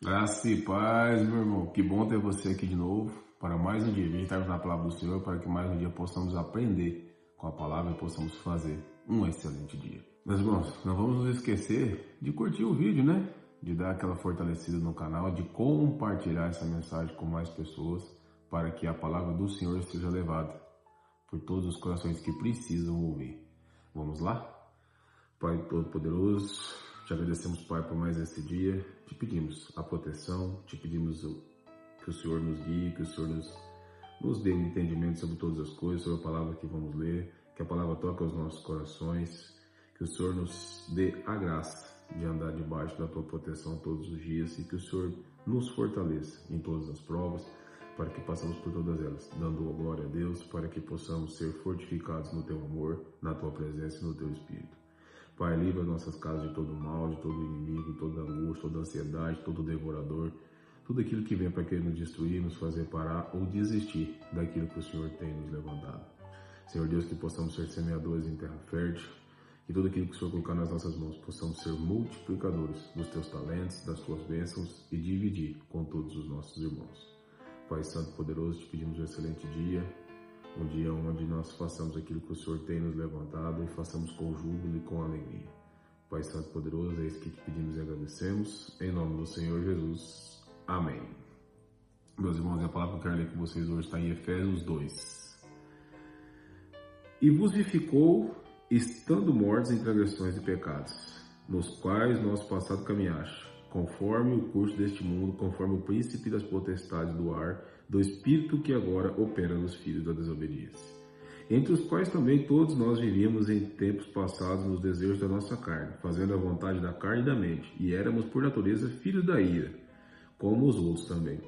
Graça e paz, meu irmão. Que bom ter você aqui de novo para mais um dia. Meditarmos na palavra do Senhor para que mais um dia possamos aprender com a palavra e possamos fazer um excelente dia. Meus irmãos, não vamos nos esquecer de curtir o vídeo, né? De dar aquela fortalecida no canal, de compartilhar essa mensagem com mais pessoas para que a palavra do Senhor seja levada por todos os corações que precisam ouvir. Vamos lá? Pai Todo-Poderoso, te agradecemos, Pai, por mais esse dia. Te pedimos a proteção, te pedimos que o Senhor nos guie, que o Senhor nos dê um entendimento sobre todas as coisas, sobre a palavra que vamos ler, que a palavra toque aos nossos corações, que o Senhor nos dê a graça de andar debaixo da tua proteção todos os dias e que o Senhor nos fortaleça em todas as provas, para que passemos por todas elas, dando a glória a Deus, para que possamos ser fortificados no teu amor, na tua presença e no teu Espírito. Pai, livra nossas casas de todo mal, de todo inimigo, toda angústia, toda ansiedade, todo devorador, tudo aquilo que vem para querer nos destruir, nos fazer parar ou desistir daquilo que o Senhor tem nos levantado. Senhor Deus, que possamos ser semeadores em terra fértil, que tudo aquilo que o Senhor colocar nas nossas mãos possamos ser multiplicadores dos teus talentos, das tuas bênçãos e dividir com todos os nossos irmãos. Pai Santo e Poderoso, te pedimos um excelente dia, um dia onde nós façamos aquilo que o Senhor tem nos levantado e façamos com júbilo e com alegria. Pai Santo e Poderoso, é isso que te pedimos e agradecemos. Em nome do Senhor Jesus. Amém. Meus irmãos, a palavra que eu quero ler com vocês hoje está em Efésios 2. E vos vivificou, estando mortos em transgressões e pecados, nos quais nosso passado caminhaste, conforme o curso deste mundo, conforme o príncipe das potestades do ar, do espírito que agora opera nos filhos da desobediência, entre os quais também todos nós vivíamos em tempos passados nos desejos da nossa carne, fazendo a vontade da carne e da mente, e éramos por natureza filhos da ira, como os outros também.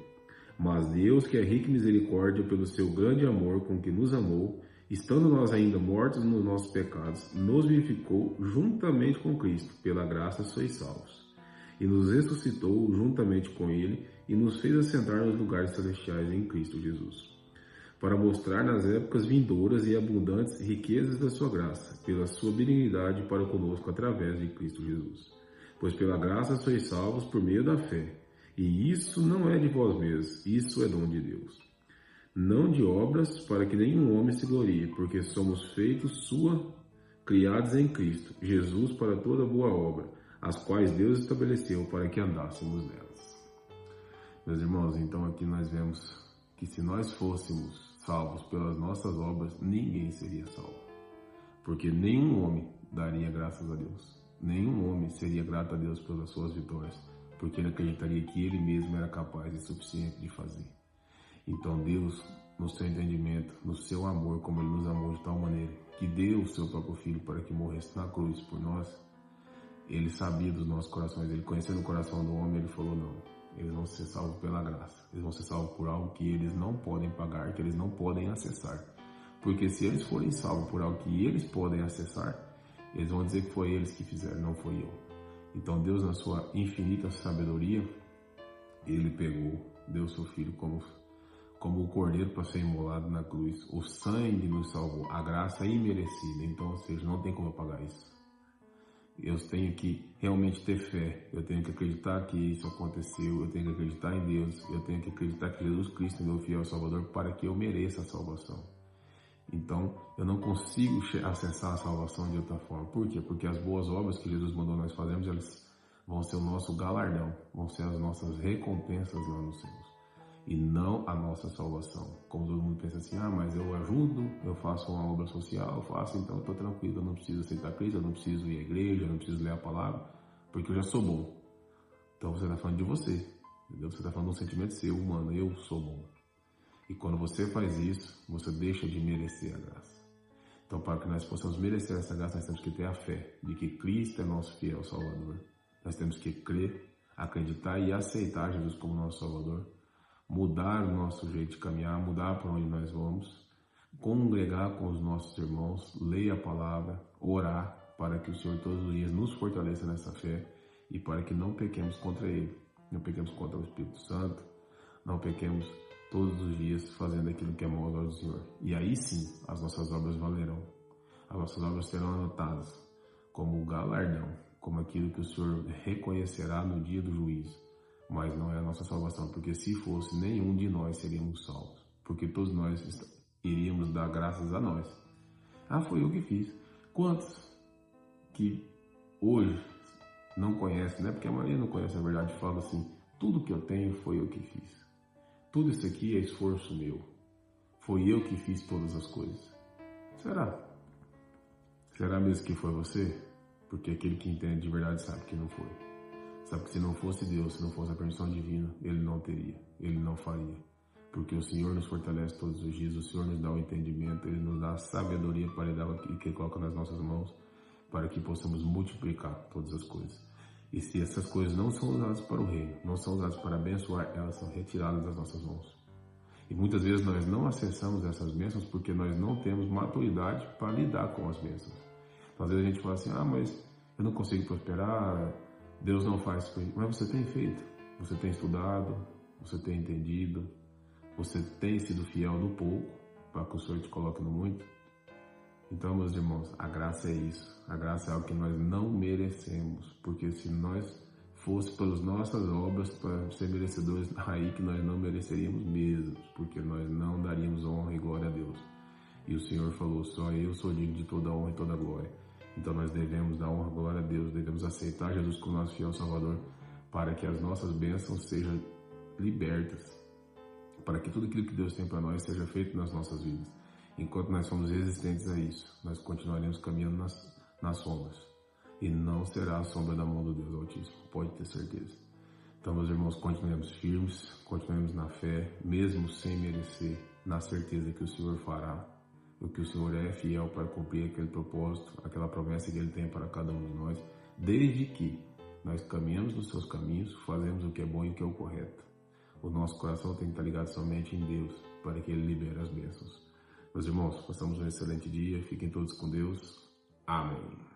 Mas Deus, que é rico em misericórdia, pelo seu grande amor com que nos amou, estando nós ainda mortos nos nossos pecados, nos vivificou juntamente com Cristo, pela graça sois salvos. E nos ressuscitou juntamente com Ele e nos fez assentar nos lugares celestiais em Cristo Jesus, para mostrar nas épocas vindouras e abundantes riquezas da sua graça, pela sua benignidade para conosco através de Cristo Jesus. Pois pela graça sois salvos por meio da fé, e isso não é de vós mesmos, isso é dom de Deus. Não de obras, para que nenhum homem se glorie, porque somos feitos sua, criados em Cristo Jesus para toda boa obra, as quais Deus estabeleceu para que andássemos nelas. Meus irmãos, então aqui nós vemos que se nós fôssemos salvos pelas nossas obras, ninguém seria salvo. Porque nenhum homem daria graças a Deus. Nenhum homem seria grato a Deus pelas suas vitórias, porque ele acreditaria que ele mesmo era capaz e suficiente de fazer. Então Deus, no seu entendimento, no seu amor, como Ele nos amou de tal maneira, que deu o seu próprio Filho para que morresse na cruz por nós, Ele sabia dos nossos corações, Ele conhecendo o coração do homem, Ele falou, não, eles vão ser salvos pela graça, eles vão ser salvos por algo que eles não podem pagar, que eles não podem acessar. Porque se eles forem salvos por algo que eles podem acessar, eles vão dizer que foi eles que fizeram, não foi eu. Então Deus, na sua infinita sabedoria, Ele pegou, deu seu Filho como o cordeiro para ser imolado na cruz. O sangue nos salvou, a graça imerecida. Então, ou seja, não tem como eu pagar isso. Eu tenho que realmente ter fé, eu tenho que acreditar que isso aconteceu, eu tenho que acreditar em Deus, eu tenho que acreditar que Jesus Cristo é meu fiel Salvador para que eu mereça a salvação. Então, eu não consigo acessar a salvação de outra forma. Por quê? Porque as boas obras que Jesus mandou nós fazermos, elas vão ser o nosso galardão, vão ser as nossas recompensas lá nos céus. E não a nossa salvação. Como todo mundo pensa assim, mas eu ajudo, eu faço uma obra social, eu faço, então eu estou tranquilo, eu não preciso aceitar Cristo, eu não preciso ir à igreja, eu não preciso ler a palavra, porque eu já sou bom. Então você está falando de você, entendeu? Você está falando de um sentimento seu, humano, eu sou bom. E quando você faz isso, você deixa de merecer a graça. Então, para que nós possamos merecer essa graça, nós temos que ter a fé de que Cristo é nosso fiel Salvador. Nós temos que crer, acreditar e aceitar Jesus como nosso Salvador. Mudar o nosso jeito de caminhar, mudar para onde nós vamos, congregar com os nossos irmãos, ler a palavra, orar, para que o Senhor todos os dias nos fortaleça nessa fé e para que não pequemos contra Ele, não pequemos contra o Espírito Santo, não pequemos todos os dias fazendo aquilo que é mau aos olhos do Senhor. E aí sim, as nossas obras valerão, as nossas obras serão anotadas como galardão, como aquilo que o Senhor reconhecerá no dia do juízo. mas não é a nossa salvação, porque se fosse, nenhum de nós seríamos salvos, porque todos nós iríamos dar graças a nós. Ah, foi eu que fiz. Quantos que hoje não conhecem, né? Porque a maioria não conhece a verdade, fala assim, tudo que eu tenho foi eu que fiz. Tudo isso aqui é esforço meu. Foi eu que fiz todas as coisas. Será? Será mesmo que foi você? Porque aquele que entende de verdade sabe que não foi. Sabe que se não fosse Deus, se não fosse a permissão divina, Ele não teria, Ele não faria. Porque o Senhor nos fortalece todos os dias, o Senhor nos dá o entendimento, Ele nos dá a sabedoria para lidar com o que Ele coloca nas nossas mãos, para que possamos multiplicar todas as coisas. E se essas coisas não são usadas para o reino, não são usadas para abençoar, elas são retiradas das nossas mãos. E muitas vezes nós não acessamos essas bênçãos porque nós não temos maturidade para lidar com as bênçãos. Então, às vezes a gente fala assim, mas eu não consigo prosperar, Deus não faz isso. Mas você tem feito, você tem estudado, você tem entendido, você tem sido fiel no pouco para que o Senhor te coloque no muito. Então, meus irmãos, a graça é isso. A graça é algo que nós não merecemos, porque se nós fosse pelas nossas obras para ser merecedores, aí que nós não mereceríamos mesmo, porque nós não daríamos honra e glória a Deus. E o Senhor falou, só eu sou digno de toda honra e toda glória. Então nós devemos dar honra e glória a Deus, devemos aceitar Jesus como nosso fiel Salvador, para que as nossas bênçãos sejam libertas, para que tudo aquilo que Deus tem para nós seja feito nas nossas vidas. Enquanto nós somos resistentes a isso, nós continuaremos caminhando nas sombras. E não será a sombra da mão do Deus Altíssimo, pode ter certeza. Então, meus irmãos, continuemos firmes, continuemos na fé, mesmo sem merecer, na certeza que o Senhor fará, o que o Senhor é fiel para cumprir aquele propósito, aquela promessa que Ele tem para cada um de nós, desde que nós caminhamos nos seus caminhos, fazemos o que é bom e o que é o correto. O nosso coração tem que estar ligado somente em Deus, para que Ele libere as bênçãos. Meus irmãos, passamos um excelente dia, fiquem todos com Deus. Amém.